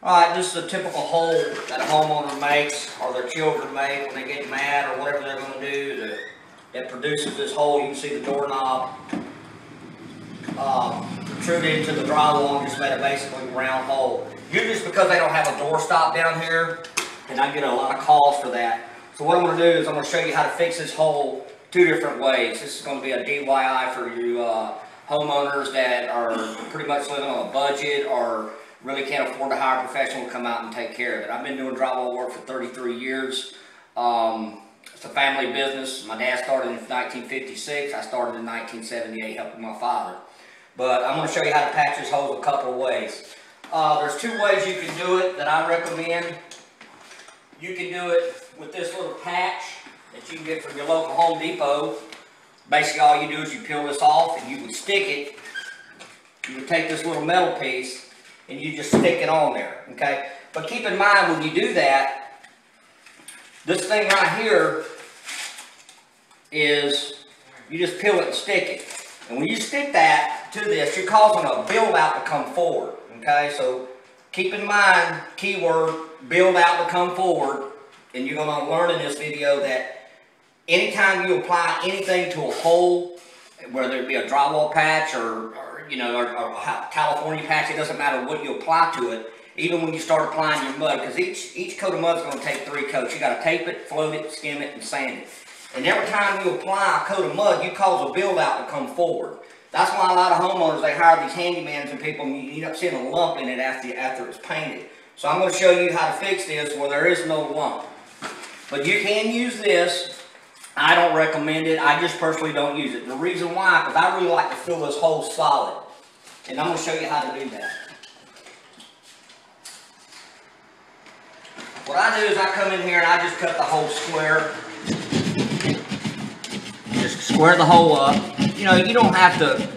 Alright, this is a typical hole that a homeowner makes or their children make when they get mad or whatever they're going to do that produces this hole. You can see the doorknob protruded into the drywall and just made a basically round hole. Usually it's because they don't have a door stop down here, and I get a lot of calls for that. So what I'm going to do is I'm going to show you how to fix this hole two different ways. This is going to be a DIY for you homeowners that are pretty much living on a budget or really can't afford to hire a professional to come out and take care of it. I've been doing drywall work for 33 years. It's a family business. My dad started in 1956. I started in 1978 helping my father. But I'm going to show you how to patch this hole a couple of ways. There's two ways you can do it that I recommend. You can do it with this little patch that you can get from your local Home Depot. Basically all you do is you peel this off and you would stick it. You would take this little metal piece and you just stick it on there, okay? But keep in mind when you do that, this thing right here is, you just peel it and stick it. And when you stick that to this, you're causing a build out to come forward, okay? So keep in mind, keyword, build out to come forward. And you're going to learn in this video that anytime you apply anything to a hole, whether it be a drywall patch or California patch, it doesn't matter what you apply to it, even when you start applying your mud, because each coat of mud is going to take 3 coats. You got to tape it, float it, skim it, and sand it. And every time you apply a coat of mud, you cause a build out to come forward. That's why a lot of homeowners, they hire these handymans and people, and you end up seeing a lump in it after it's painted. So I'm going to show you how to fix this where there is no lump. But you can use this. I don't recommend it. I just personally don't use it. The reason why, because I really like to fill this hole solid. And I'm going to show you how to do that. What I do is I come in here and I just cut the hole square. Just square the hole up. You know, you don't have to,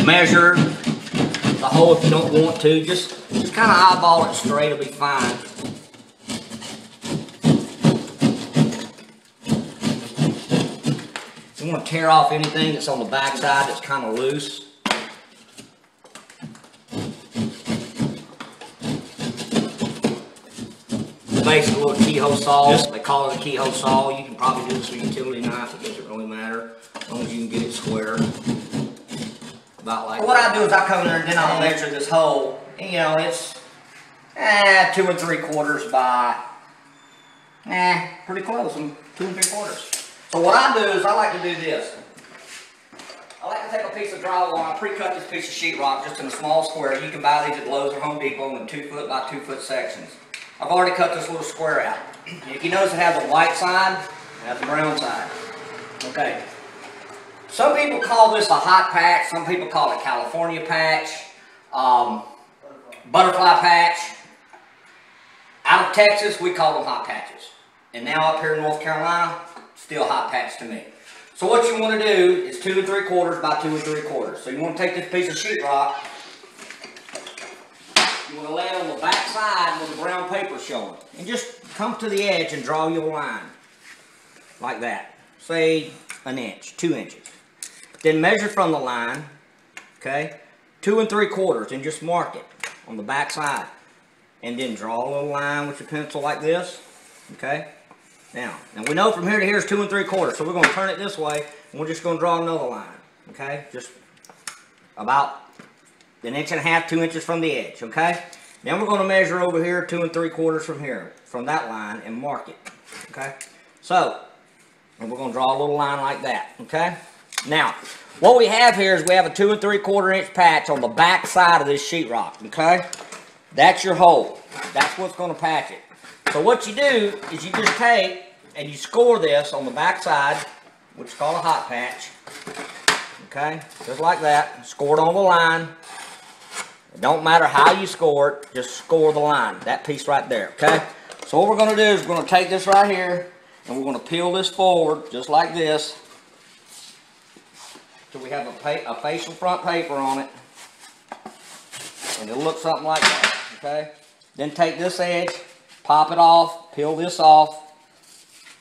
measure the hole if you don't want to. Just kind of eyeball it straight, it'll be fine. You want to tear off anything that's on the back side that's kind of loose. The basic little keyhole saw. They call it a keyhole saw. You can probably do this with a utility knife. It doesn't really matter as long as you can get it square. About like. What I do is I come in there and then I'll measure this hole. And, it's 2 3/4 by pretty close. 2 3/4. So what I do is I like to do this. I like to take a piece of drywall and I pre-cut this piece of sheetrock just in a small square. You can buy these at Lowe's or Home Depot in 2 foot by 2 foot sections. I've already cut this little square out. If you notice it has a white side, it has a brown side. Okay. Some people call this a hot patch. Some people call it California patch, butterfly patch. Out of Texas, we call them hot patches. And now up here in North Carolina, still hot patch to me. So what you want to do is 2 3/4 by 2 3/4. So you want to take this piece of sheetrock, you want to lay it on the back side where the brown paper is showing, and just come to the edge and draw your line like that. Say 1 inch, 2 inches. Then measure from the line, okay, 2 3/4, and just mark it on the back side, and then draw a little line with your pencil like this, okay. Now we know from here to here is 2 3/4, so we're going to turn it this way, and we're just going to draw another line, okay? Just about 1.5 inches, 2 inches from the edge, okay? Then we're going to measure over here 2 3/4 from here, from that line, and mark it, okay? So, and we're going to draw a little line like that, okay? Now, what we have here is we have a 2 3/4 inch patch on the back side of this sheetrock, okay? That's your hole. That's what's going to patch it. So what you do is you just take and you score this on the back side, which is called a hot patch. Okay, just like that. Score it on the line. It don't matter how you score it, just score the line. That piece right there, okay? So what we're going to do is we're going to take this right here and we're going to peel this forward just like this till we have a facial front paper on it. And it'll look something like that, okay? Then take this edge, pop it off, peel this off,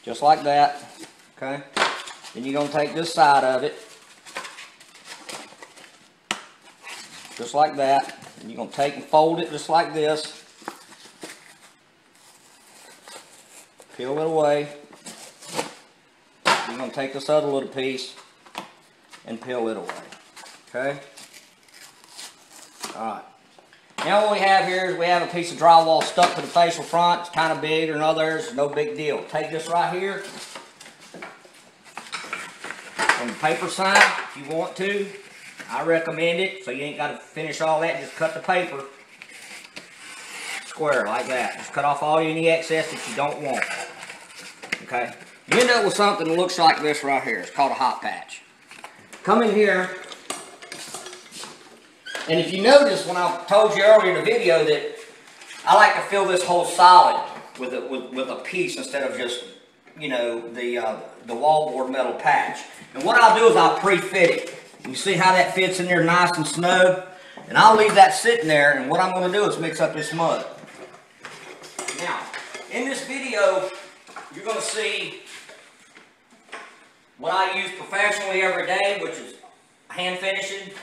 just like that, okay? Then you're going to take this side of it, just like that, And you're going to take and fold it just like this. Peel it away. You're going to take this other little piece and peel it away. Okay? Alright. Now what we have here is we have a piece of drywall stuck to the facial front. It's kind of bigger than others. No big deal. Take this right here. From the paper side, if you want to. I recommend it, so you ain't got to finish all that. Just cut the paper square like that. Just cut off all any excess that you don't want. Okay? You end up with something that looks like this right here. It's called a hot patch. Come in here, and if you notice when I told you earlier in the video that I like to fill this whole solid with a piece instead of just, you know, the wallboard metal patch. And what I'll do is I'll pre-fit it. You see how that fits in there nice and snug? And I'll leave that sitting there, and what I'm going to do is mix up this mud. Now, in this video, you're going to see what I use professionally every day, which is hand finishing,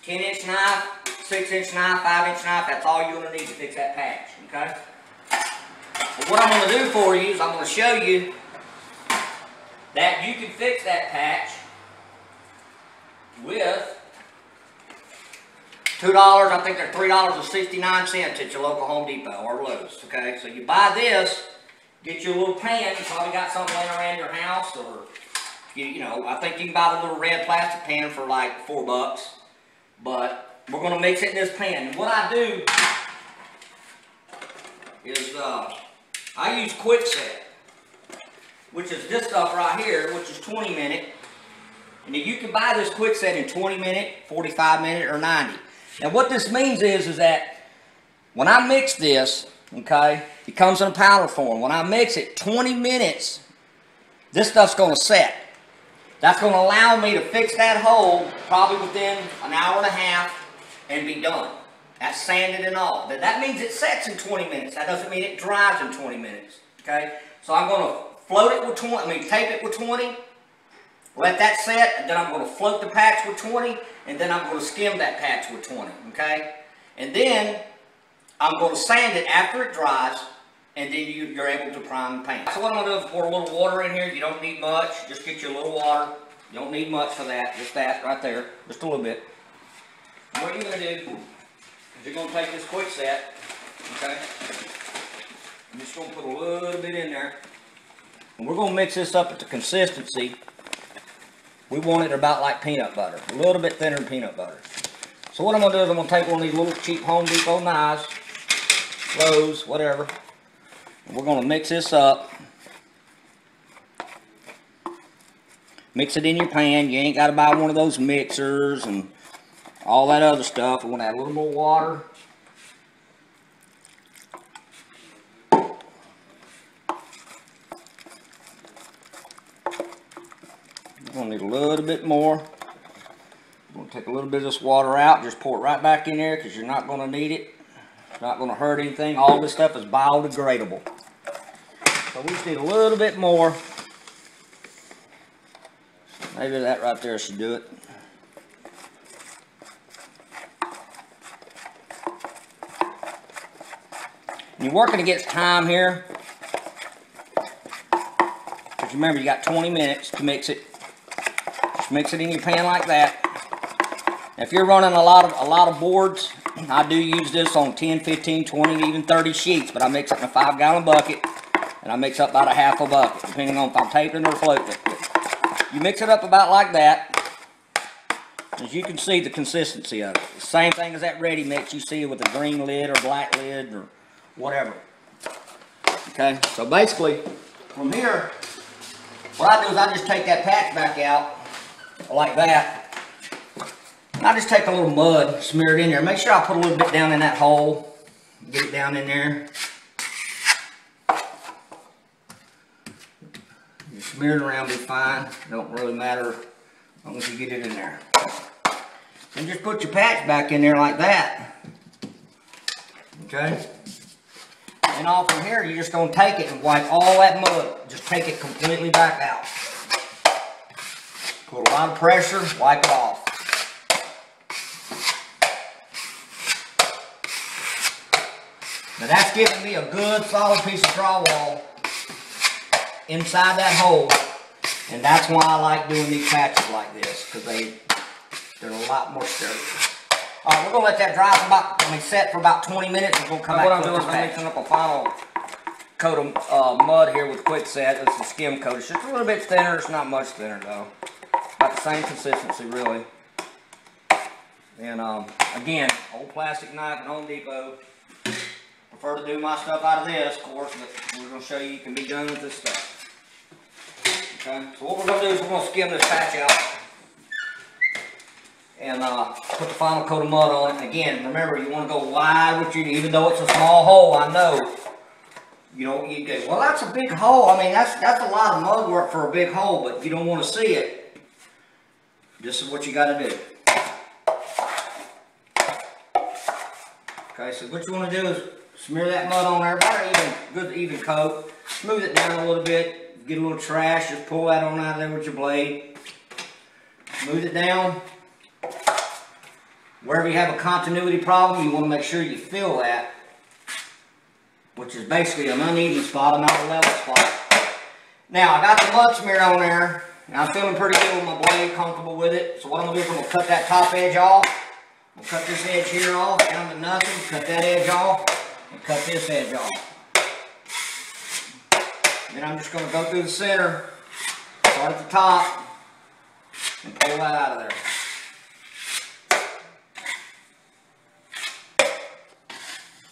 10-inch knife, 6-inch knife, 5-inch knife. That's all you're going to need to fix that patch, okay? But what I'm going to do for you is I'm going to show you that you can fix that patch with $2, I think they're $3.69 at your local Home Depot or Lowe's, okay? So you buy this, get your little pan, you probably got something laying around your house, or, you know, I think you can buy the little red plastic pan for like $4, but we're going to mix it in this pan. And what I do is, I use Quick Set, which is this stuff right here, which is 20 minute. And you can buy this Quick Set in 20 minute, 45 minute, or 90. Now what this means is that when I mix this, okay, it comes in a powder form. When I mix it, 20 minutes, this stuff's going to set. That's going to allow me to fix that hole probably within an hour and a half and be done. That's sanded and all. That means it sets in 20 minutes. That doesn't mean it dries in 20 minutes. Okay? So I'm going to float it with 20, tape it with 20. Let that set, and then I'm going to float the patch with 20, and then I'm going to skim that patch with 20, okay? And then I'm going to sand it after it dries, and then you're able to prime and paint. So what I'm going to do is pour a little water in here. You don't need much. Just get you a little water. You don't need much for that. Just that right there. Just a little bit. And what you're going to do is you're going to take this Quick Set, okay? I'm just going to put a little bit in there. And we're going to mix this up at the consistency. We want it about like peanut butter, a little bit thinner than peanut butter. So what I'm going to do is I'm going to take one of these little cheap Home Depot knives, Lowe's, whatever, and we're going to mix this up. Mix it in your pan. You ain't got to buy one of those mixers and all that other stuff. We're going to add a little more water. We're going to need a little bit more. We're going to take a little bit of this water out. Just pour it right back in there because you're not going to need it. It's not going to hurt anything. All this stuff is biodegradable. So we just need a little bit more. Maybe that right there should do it. You're working against time here. Because remember, you got 20 minutes to mix it. Just mix it in your pan like that. If you're running a lot of boards, I do use this on 10, 15, 20, even 30 sheets, but I mix it in a 5-gallon bucket, and I mix up about a half a bucket, depending on if I'm taping or floating it. You mix it up about like that. As you can see, the consistency of it. The same thing as that ready mix you see with a green lid or black lid or whatever. Okay, so basically, from here, what I do is I just take that patch back out like that. And I just take a little mud, smear it in there. Make sure I put a little bit down in that hole. Get it down in there. You smear it around, be fine. Don't really matter as long as you get it in there. And just put your patch back in there like that. Okay? And all from here, you're just going to take it and wipe all that mud. Just take it completely back out. Put a lot of pressure, wipe it off. Now that's giving me a good solid piece of drywall inside that hole. And that's why I like doing these patches like this, because they're a lot more sturdy. Alright, we're going to let that dry for about, set for about 20 minutes, and we'll come back. What I'm doing is I'm mixing up a final coat of mud here with quickset. It's a skim coat. It's just a little bit thinner. It's not much thinner though. About the same consistency really. And again, old plastic knife at Home Depot. Prefer to do my stuff out of this, of course, but we're going to show you can be done with this stuff. Okay, so what we're going to do is we're going to skim this patch out and put the final coat of mud on it. And again, remember, you want to go wide with your, even though it's a small hole, I know. You know, you go, well, that's a big hole. I mean, that's a lot of mud work for a big hole, but you don't want to see it. This is what you got to do. Okay, so what you want to do is smear that mud on there, about an good even coat. Smooth it down a little bit. Get a little trash, just pull that on out of there with your blade. Smooth it down. Wherever you have a continuity problem, you want to make sure you fill that, which is basically an uneven spot and not a level spot. Now, I got the mud smear on there, and I'm feeling pretty good with my blade, comfortable with it. So what I'm going to do is I'm going to cut that top edge off. I'm going to cut this edge here off, down to nothing, cut that edge off, and cut this edge off. Then I'm just going to go through the center, start at the top, and pull that out of there.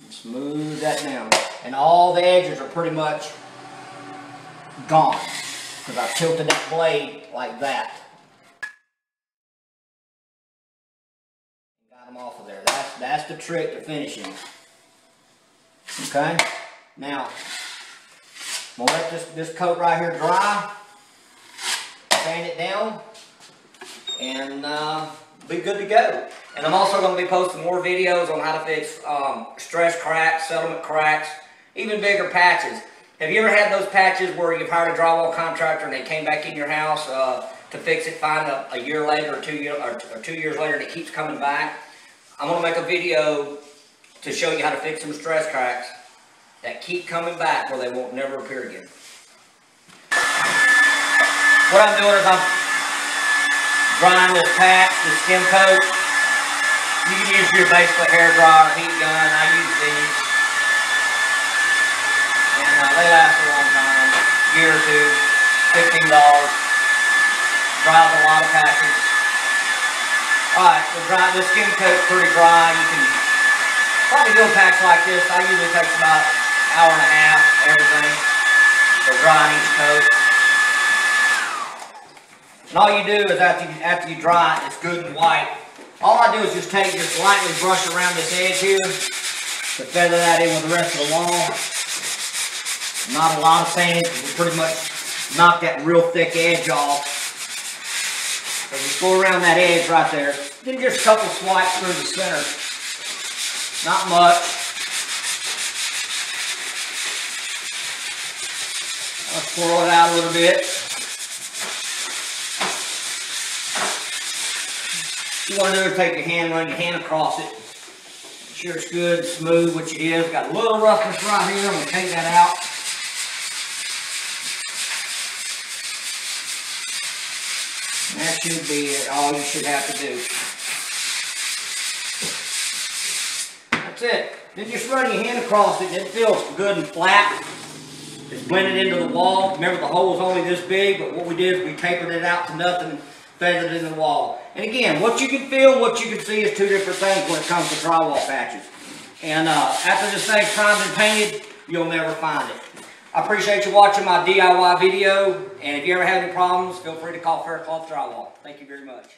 And smooth that down. And all the edges are pretty much gone, because I tilted that blade like that. Got them off of there. That's the trick to finishing. Okay? Now, I'm going to let this coat right here dry, sand it down, and be good to go. And I'm also going to be posting more videos on how to fix stress cracks, settlement cracks, even bigger patches. Have you ever had those patches where you've hired a drywall contractor and they came back in your house to fix it, find a year later or 2 years later and it keeps coming back? I'm going to make a video to show you how to fix some stress cracks that keep coming back where they won't never appear again. What I'm doing is I'm drying this patch, this skim coat. You can use your basically hair dryer, heat gun. I use these. And they last a long time, a year or two, $15. Dries a lot of patches. Alright, this skim coat's pretty dry. You can probably do a patch like this. I usually takes about hour and a half, everything, for drying each coat. And all you do is after you dry it, it's good and white. All I do is just lightly brush around this edge here to feather that in with the rest of the wall. Not a lot of sand, because we pretty much knock that real thick edge off. So just go around that edge right there. Then just a couple swipes through the center. Not much. Let's swirl it out a little bit. What you want to do is take your hand, run your hand across it. Make sure it's good, smooth, which it is. Got a little roughness right here. I'm going to take that out. And that should be it, all you should have to do. That's it. Then just run your hand across it and it feels good and flat. It's blended into the wall. Remember, the hole was only this big, but what we did is we tapered it out to nothing, feathered it in the wall. And again, what you can feel and what you can see is two different things when it comes to drywall patches. And after this thing's primed and painted, you'll never find it. I appreciate you watching my DIY video, and if you ever have any problems, feel free to call Faircloth Drywall. Thank you very much.